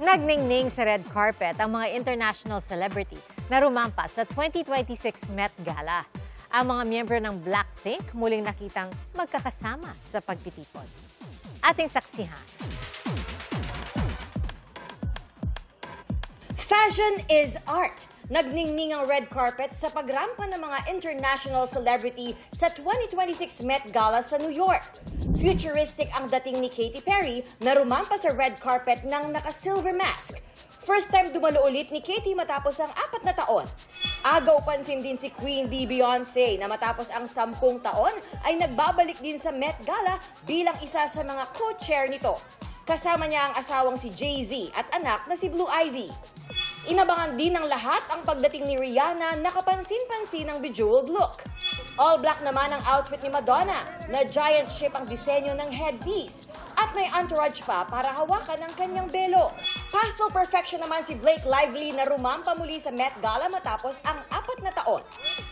Nagningning sa red carpet ang mga international celebrity na rumampas sa 2026 Met Gala. Ang mga miyembro ng Blackpink muling nakitang magkakasama sa pagtitipon. Ating saksihan. Fashion is art. Nagningning ang red carpet sa pagrampa ng mga international celebrity sa 2026 Met Gala sa New York. Futuristic ang dating ni Katy Perry na rumampa sa red carpet ng naka-silver mask. First time dumalo ulit ni Katy matapos ang 4 na taon. Agaw pansin din si Queen Bee Beyonce na matapos ang 10 taon ay nagbabalik din sa Met Gala bilang isa sa mga co-chair nito. Kasama niya ang asawang si Jay-Z at anak na si Blue Ivy. Inabangan din ng lahat ang pagdating ni Rihanna na kapansin-pansin ng bejeweled look. All black naman ang outfit ni Madonna na giant ship ang disenyo ng headpiece at may entourage pa para hawakan ang kanyang belo. Pastel perfection naman si Blake Lively na rumampa muli sa Met Gala matapos ang 4 na taon.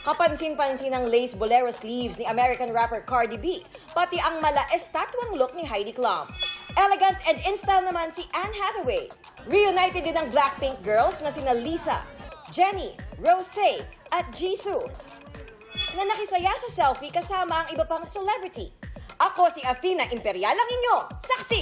Kapansin-pansin ang lace bolero sleeves ni American rapper Cardi B, pati ang mala-estatwang look ni Heidi Klum. Elegant and in-style naman si Anne Hathaway. Reunited din ang Blackpink girls na sina Lisa, Jennie, Rosé at Jisoo na nakisaya sa selfie kasama ang iba pang celebrity. Ako si Athena Imperial, ang inyong saksi!